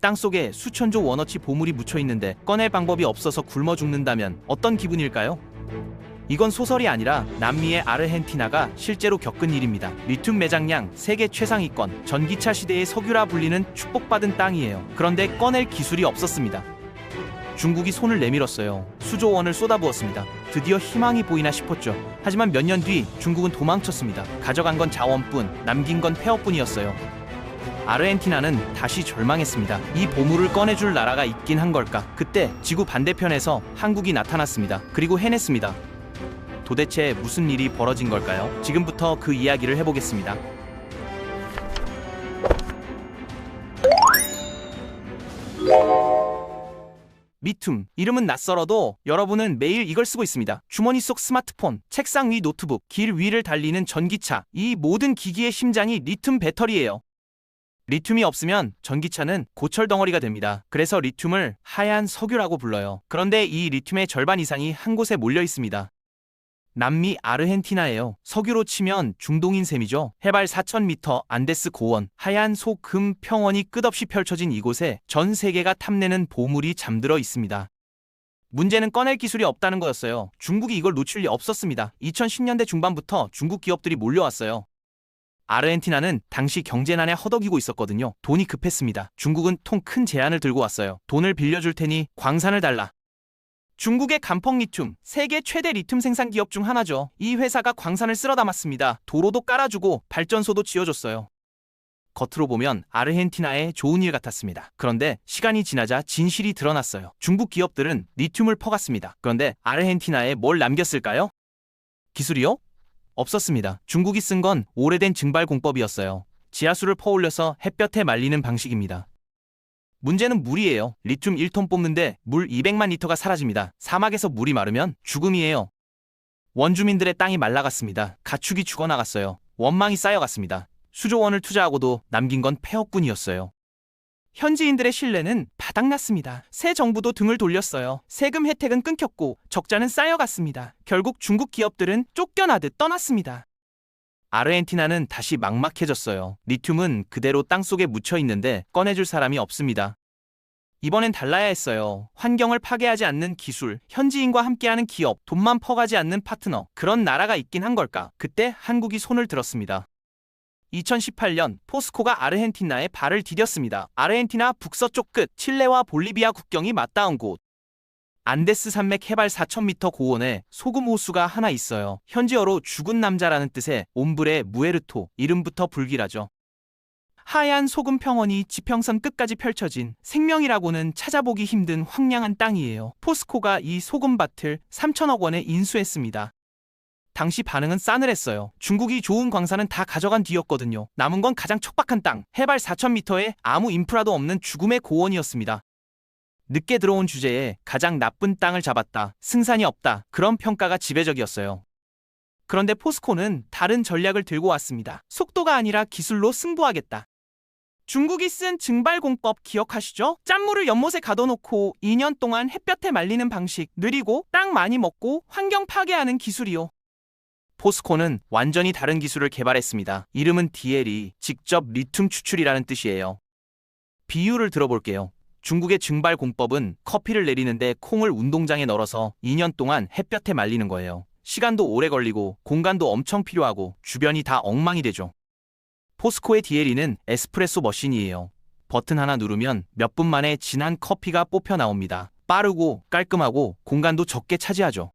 땅속에 수천조 원어치 보물이 묻혀 있는데 꺼낼 방법이 없어서 굶어 죽는다면 어떤 기분일까요? 이건 소설이 아니라 남미의 아르헨티나가 실제로 겪은 일입니다. 리튬 매장량 세계 최상위권, 전기차 시대의 석유라 불리는 축복받은 땅이에요. 그런데 꺼낼 기술이 없었습니다. 중국이 손을 내밀었어요. 수조 원을 쏟아부었습니다. 드디어 희망이 보이나 싶었죠. 하지만 몇 년 뒤 중국은 도망쳤습니다. 가져간 건 자원뿐, 남긴 건 폐허뿐이었어요. 아르헨티나는 다시 절망했습니다. 이 보물을 꺼내줄 나라가 있긴 한 걸까? 그때 지구 반대편에서 한국이 나타났습니다. 그리고 해냈습니다. 도대체 무슨 일이 벌어진 걸까요? 지금부터 그 이야기를 해보겠습니다. 리튬, 이름은 낯설어도 여러분은 매일 이걸 쓰고 있습니다. 주머니 속 스마트폰, 책상 위 노트북, 길 위를 달리는 전기차, 이 모든 기기의 심장이 리튬 배터리예요. 리튬이 없으면 전기차는 고철 덩어리가 됩니다. 그래서 리튬을 하얀 석유라고 불러요. 그런데 이 리튬의 절반 이상이 한 곳에 몰려 있습니다. 남미 아르헨티나예요. 석유로 치면 중동인 셈이죠. 해발 4,000m 안데스 고원, 하얀 소금 평원이 끝없이 펼쳐진 이곳에 전 세계가 탐내는 보물이 잠들어 있습니다. 문제는 꺼낼 기술이 없다는 거였어요. 중국이 이걸 놓칠 리 없었습니다. 2010년대 중반부터 중국 기업들이 몰려왔어요. 아르헨티나는 당시 경제난에 허덕이고 있었거든요. 돈이 급했습니다. 중국은 통 큰 제안을 들고 왔어요. 돈을 빌려줄 테니 광산을 달라. 중국의 간펑 리튬, 세계 최대 리튬 생산 기업 중 하나죠. 이 회사가 광산을 쓸어 담았습니다. 도로도 깔아주고 발전소도 지어줬어요. 겉으로 보면 아르헨티나의 좋은 일 같았습니다. 그런데 시간이 지나자 진실이 드러났어요. 중국 기업들은 리튬을 퍼갔습니다. 그런데 아르헨티나에 뭘 남겼을까요? 기술이요? 없었습니다. 중국이 쓴 건 오래된 증발 공법이었어요. 지하수를 퍼올려서 햇볕에 말리는 방식입니다. 문제는 물이에요. 리튬 1톤 뽑는데 물 200만 리터가 사라집니다. 사막에서 물이 마르면 죽음이에요. 원주민들의 땅이 말라갔습니다. 가축이 죽어나갔어요. 원망이 쌓여갔습니다. 수조 원을 투자하고도 남긴 건 폐허뿐이었어요. 현지인들의 신뢰는 바닥났습니다. 새 정부도 등을 돌렸어요. 세금 혜택은 끊겼고 적자는 쌓여갔습니다. 결국 중국 기업들은 쫓겨나듯 떠났습니다. 아르헨티나는 다시 막막해졌어요. 리튬은 그대로 땅속에 묻혀 있는데 꺼내줄 사람이 없습니다. 이번엔 달라야 했어요. 환경을 파괴하지 않는 기술, 현지인과 함께하는 기업, 돈만 퍼가지 않는 파트너, 그런 나라가 있긴 한 걸까? 그때 한국이 손을 들었습니다. 2018년 포스코가 아르헨티나에 발을 디뎠습니다. 아르헨티나 북서쪽 끝, 칠레와 볼리비아 국경이 맞닿은 곳. 안데스 산맥 해발 4,000m 고원에 소금 호수가 하나 있어요. 현지어로 죽은 남자라는 뜻의 옴브레 무에르토, 이름부터 불길하죠. 하얀 소금 평원이 지평선 끝까지 펼쳐진 생명이라고는 찾아보기 힘든 황량한 땅이에요. 포스코가 이 소금밭을 3천억 원에 인수했습니다. 당시 반응은 싸늘했어요. 중국이 좋은 광산은 다 가져간 뒤였거든요. 남은 건 가장 척박한 땅, 해발 4,000m에 아무 인프라도 없는 죽음의 고원이었습니다. 늦게 들어온 주제에 가장 나쁜 땅을 잡았다, 승산이 없다, 그런 평가가 지배적이었어요. 그런데 포스코는 다른 전략을 들고 왔습니다. 속도가 아니라 기술로 승부하겠다. 중국이 쓴 증발공법 기억하시죠? 짠물을 연못에 가둬놓고 2년 동안 햇볕에 말리는 방식, 느리고 땅 많이 먹고 환경 파괴하는 기술이요. 포스코는 완전히 다른 기술을 개발했습니다. 이름은 DLE, 직접 리튬 추출이라는 뜻이에요. 비유를 들어볼게요. 중국의 증발 공법은 커피를 내리는데 콩을 운동장에 널어서 2년 동안 햇볕에 말리는 거예요. 시간도 오래 걸리고 공간도 엄청 필요하고 주변이 다 엉망이 되죠. 포스코의 DLE는 에스프레소 머신이에요. 버튼 하나 누르면 몇 분 만에 진한 커피가 뽑혀 나옵니다. 빠르고 깔끔하고 공간도 적게 차지하죠.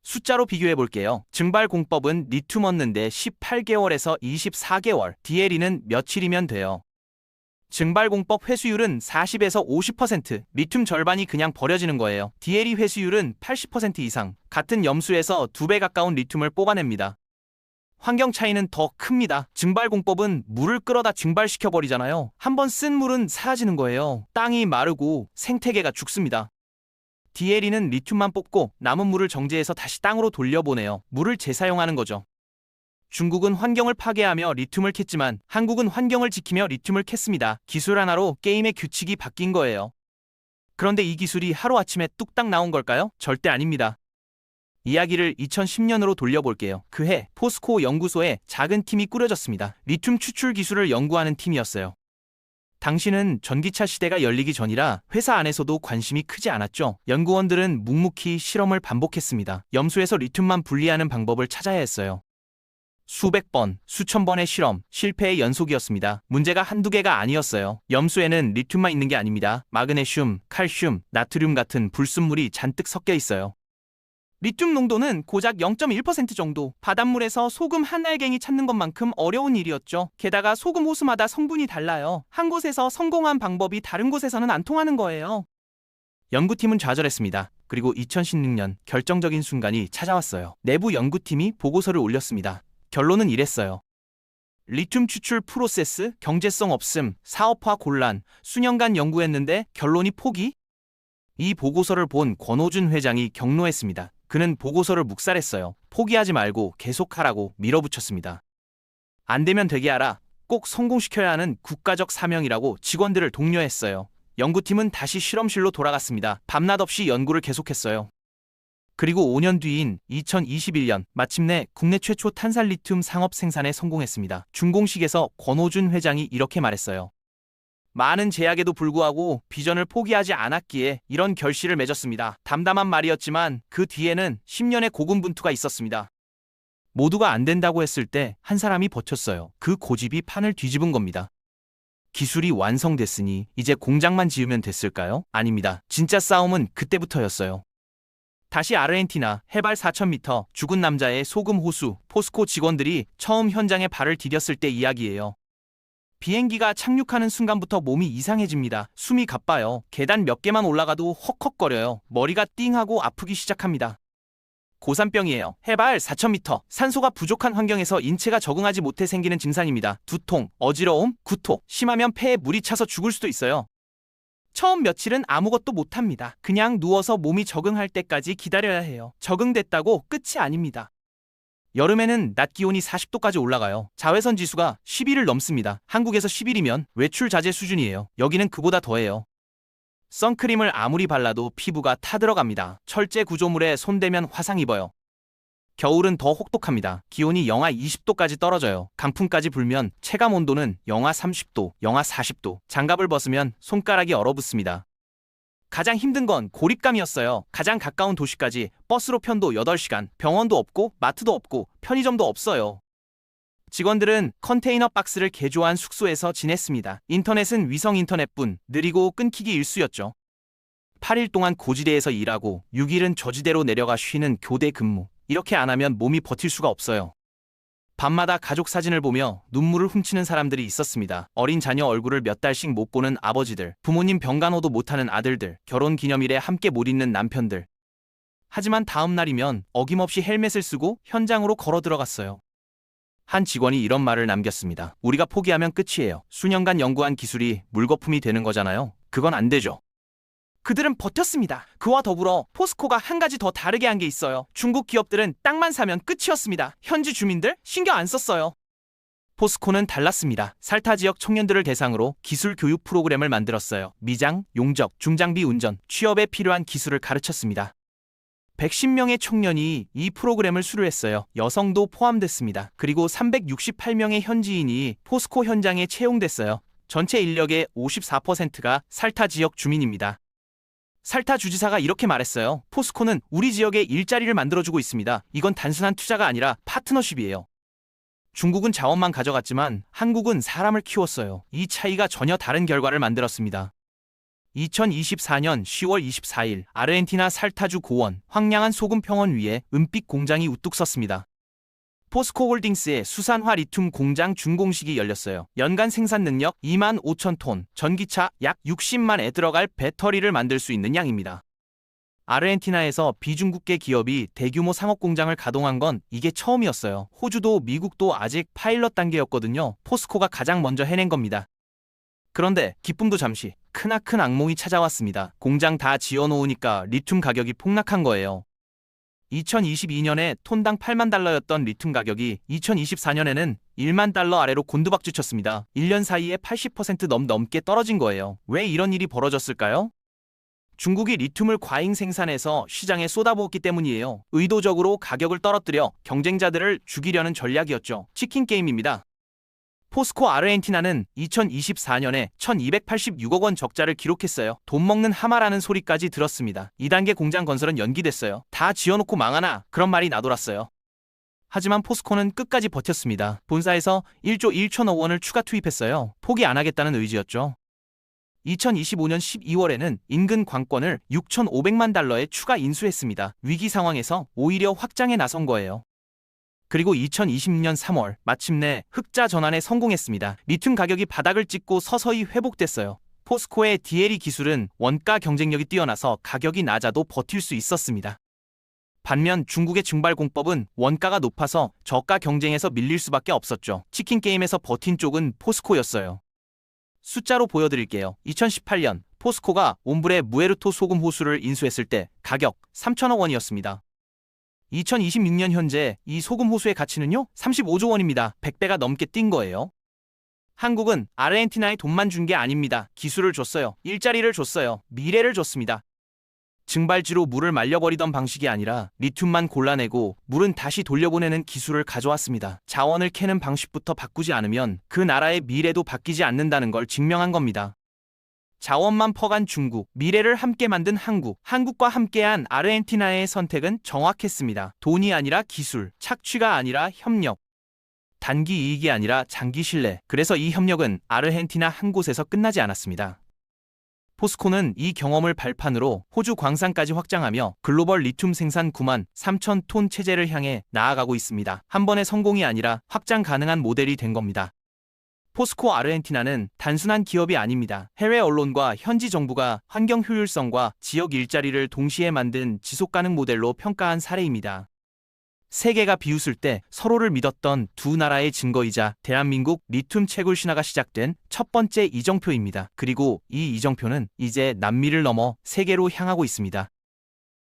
숫자로 비교해 볼게요. 증발 공법은 리튬 얻는데 18개월에서 24개월, DLE는 며칠이면 돼요. 증발공법 회수율은 40에서 50%, 리튬 절반이 그냥 버려지는 거예요. DLE 회수율은 80% 이상, 같은 염수에서 2배 가까운 리튬을 뽑아냅니다. 환경 차이는 더 큽니다. 증발공법은 물을 끌어다 증발시켜버리잖아요. 한번 쓴 물은 사라지는 거예요. 땅이 마르고 생태계가 죽습니다. DLE는 리튬만 뽑고 남은 물을 정제해서 다시 땅으로 돌려보내요. 물을 재사용하는 거죠. 중국은 환경을 파괴하며 리튬을 캤지만 한국은 환경을 지키며 리튬을 캤습니다. 기술 하나로 게임의 규칙이 바뀐 거예요. 그런데 이 기술이 하루아침에 뚝딱 나온 걸까요? 절대 아닙니다. 이야기를 2010년으로 돌려볼게요. 그해 포스코 연구소에 작은 팀이 꾸려졌습니다. 리튬 추출 기술을 연구하는 팀이었어요. 당시는 전기차 시대가 열리기 전이라 회사 안에서도 관심이 크지 않았죠. 연구원들은 묵묵히 실험을 반복했습니다. 염수에서 리튬만 분리하는 방법을 찾아야 했어요. 수백 번, 수천 번의 실험, 실패의 연속이었습니다. 문제가 한두 개가 아니었어요. 염수에는 리튬만 있는 게 아닙니다. 마그네슘, 칼슘, 나트륨 같은 불순물이 잔뜩 섞여 있어요. 리튬 농도는 고작 0.1% 정도, 바닷물에서 소금 한 알갱이 찾는 것만큼 어려운 일이었죠. 게다가 소금 호수마다 성분이 달라요. 한 곳에서 성공한 방법이 다른 곳에서는 안 통하는 거예요. 연구팀은 좌절했습니다. 그리고 2016년 결정적인 순간이 찾아왔어요. 내부 연구팀이 보고서를 올렸습니다. 결론은 이랬어요. 리튬 추출 프로세스, 경제성 없음, 사업화 곤란, 수년간 연구했는데 결론이 포기? 이 보고서를 본 권호준 회장이 경로했습니다. 그는 보고서를 묵살했어요. 포기하지 말고 계속하라고 밀어붙였습니다. 안 되면 되게 하라. 꼭 성공시켜야 하는 국가적 사명이라고 직원들을 독려했어요. 연구팀은 다시 실험실로 돌아갔습니다. 밤낮 없이 연구를 계속했어요. 그리고 5년 뒤인 2021년 마침내 국내 최초 탄산 리튬 상업 생산에 성공했습니다. 준공식에서 권호준 회장이 이렇게 말했어요. 많은 제약에도 불구하고 비전을 포기하지 않았기에 이런 결실을 맺었습니다. 담담한 말이었지만 그 뒤에는 10년의 고군분투가 있었습니다. 모두가 안 된다고 했을 때 한 사람이 버텼어요. 그 고집이 판을 뒤집은 겁니다. 기술이 완성됐으니 이제 공장만 지으면 됐을까요? 아닙니다. 진짜 싸움은 그때부터였어요. 다시 아르헨티나 해발 4,000m 죽은 남자의 소금 호수 포스코 직원들이 처음 현장에 발을 디뎠을 때 이야기예요. 비행기가 착륙하는 순간부터 몸이 이상해집니다. 숨이 가빠요. 계단 몇 개만 올라가도 헉헉거려요. 머리가 띵하고 아프기 시작합니다. 고산병이에요. 해발 4,000m, 산소가 부족한 환경에서 인체가 적응하지 못해 생기는 증상입니다. 두통, 어지러움, 구토, 심하면 폐에 물이 차서 죽을 수도 있어요. 처음 며칠은 아무것도 못합니다. 그냥 누워서 몸이 적응할 때까지 기다려야 해요. 적응됐다고 끝이 아닙니다. 여름에는 낮 기온이 40도까지 올라가요. 자외선 지수가 11을 넘습니다. 한국에서 11이면 외출 자제 수준이에요. 여기는 그보다 더해요. 선크림을 아무리 발라도 피부가 타들어갑니다. 철제 구조물에 손대면 화상 입어요. 겨울은 더 혹독합니다. 기온이 영하 20도까지 떨어져요. 강풍까지 불면 체감 온도는 영하 30도, 영하 40도. 장갑을 벗으면 손가락이 얼어붙습니다. 가장 힘든 건 고립감이었어요. 가장 가까운 도시까지 버스로 편도 8시간, 병원도 없고 마트도 없고 편의점도 없어요. 직원들은 컨테이너 박스를 개조한 숙소에서 지냈습니다. 인터넷은 위성 인터넷뿐, 느리고 끊기기 일쑤였죠. 8일 동안 고지대에서 일하고 6일은 저지대로 내려가 쉬는 교대 근무. 이렇게 안 하면 몸이 버틸 수가 없어요. 밤마다 가족 사진을 보며 눈물을 훔치는 사람들이 있었습니다. 어린 자녀 얼굴을 몇 달씩 못 보는 아버지들, 부모님 병간호도 못하는 아들들, 결혼기념일에 함께 못 있는 남편들. 하지만 다음 날이면 어김없이 헬멧을 쓰고 현장으로 걸어 들어갔어요. 한 직원이 이런 말을 남겼습니다. 우리가 포기하면 끝이에요. 수년간 연구한 기술이 물거품이 되는 거잖아요. 그건 안 되죠. 그들은 버텼습니다. 그와 더불어 포스코가 한 가지 더 다르게 한 게 있어요. 중국 기업들은 땅만 사면 끝이었습니다. 현지 주민들 신경 안 썼어요. 포스코는 달랐습니다. 살타 지역 청년들을 대상으로 기술 교육 프로그램을 만들었어요. 미장, 용접, 중장비 운전, 취업에 필요한 기술을 가르쳤습니다. 110명의 청년이 이 프로그램을 수료했어요. 여성도 포함됐습니다. 그리고 368명의 현지인이 포스코 현장에 채용됐어요. 전체 인력의 54%가 살타 지역 주민입니다. 살타 주지사가 이렇게 말했어요. 포스코는 우리 지역에 일자리를 만들어주고 있습니다. 이건 단순한 투자가 아니라 파트너십이에요. 중국은 자원만 가져갔지만 한국은 사람을 키웠어요. 이 차이가 전혀 다른 결과를 만들었습니다. 2024년 10월 24일 아르헨티나 살타주 고원 황량한 소금 평원 위에 은빛 공장이 우뚝 섰습니다. 포스코홀딩스의 수산화 리튬 공장 준공식이 열렸어요. 연간 생산 능력 2만 5천 톤, 전기차 약 60만에 들어갈 배터리를 만들 수 있는 양입니다. 아르헨티나에서 비중국계 기업이 대규모 상업 공장을 가동한 건 이게 처음이었어요. 호주도 미국도 아직 파일럿 단계였거든요. 포스코가 가장 먼저 해낸 겁니다. 그런데 기쁨도 잠시, 크나큰 악몽이 찾아왔습니다. 공장 다 지어놓으니까 리튬 가격이 폭락한 거예요. 2022년에 톤당 8만 달러였던 리튬 가격이 2024년에는 1만 달러 아래로 곤두박질 쳤습니다. 1년 사이에 80% 넘게 떨어진 거예요. 왜 이런 일이 벌어졌을까요? 중국이 리튬을 과잉 생산해서 시장에 쏟아부었기 때문이에요. 의도적으로 가격을 떨어뜨려 경쟁자들을 죽이려는 전략이었죠. 치킨 게임입니다. 포스코 아르헨티나는 2024년에 1286억 원 적자를 기록했어요. 돈 먹는 하마라는 소리까지 들었습니다. 2단계 공장 건설은 연기됐어요. 다 지어놓고 망하나 그런 말이 나돌았어요. 하지만 포스코는 끝까지 버텼습니다. 본사에서 1조 1천억 원을 추가 투입했어요. 포기 안 하겠다는 의지였죠. 2025년 12월에는 인근 관권을 6,500만 달러에 추가 인수했습니다. 위기 상황에서 오히려 확장에 나선 거예요. 그리고 2026년 3월 마침내 흑자 전환에 성공했습니다. 리튬 가격이 바닥을 찍고 서서히 회복됐어요. 포스코의 DLE 기술은 원가 경쟁력이 뛰어나서 가격이 낮아도 버틸 수 있었습니다. 반면 중국의 증발공법은 원가가 높아서 저가 경쟁에서 밀릴 수밖에 없었죠. 치킨 게임에서 버틴 쪽은 포스코였어요. 숫자로 보여드릴게요. 2018년 포스코가 옴브레 무에르토 소금 호수를 인수했을 때 가격 3천억 원이었습니다. 2026년 현재 이 소금 호수의 가치는요 35조 원입니다. 100배가 넘게 뛴 거예요. 한국은 아르헨티나에 돈만 준 게 아닙니다. 기술을 줬어요. 일자리를 줬어요. 미래를 줬습니다. 증발지로 물을 말려버리던 방식이 아니라 리튬만 골라내고 물은 다시 돌려보내는 기술을 가져왔습니다. 자원을 캐는 방식부터 바꾸지 않으면 그 나라의 미래도 바뀌지 않는다는 걸 증명한 겁니다. 자원만 퍼간 중국, 미래를 함께 만든 한국, 한국과 함께한 아르헨티나의 선택은 정확했습니다. 돈이 아니라 기술, 착취가 아니라 협력, 단기 이익이 아니라 장기 신뢰. 그래서 이 협력은 아르헨티나 한 곳에서 끝나지 않았습니다. 포스코는 이 경험을 발판으로 호주 광산까지 확장하며 글로벌 리튬 생산 9만 3천 톤 체제를 향해 나아가고 있습니다. 한 번의 성공이 아니라 확장 가능한 모델이 된 겁니다. 포스코 아르헨티나는 단순한 기업이 아닙니다. 해외 언론과 현지 정부가 환경 효율성과 지역 일자리를 동시에 만든 지속가능 모델로 평가한 사례입니다. 세계가 비웃을 때 서로를 믿었던 두 나라의 증거이자 대한민국 리튬 채굴 신화가 시작된 첫 번째 이정표입니다. 그리고 이 이정표는 이제 남미를 넘어 세계로 향하고 있습니다.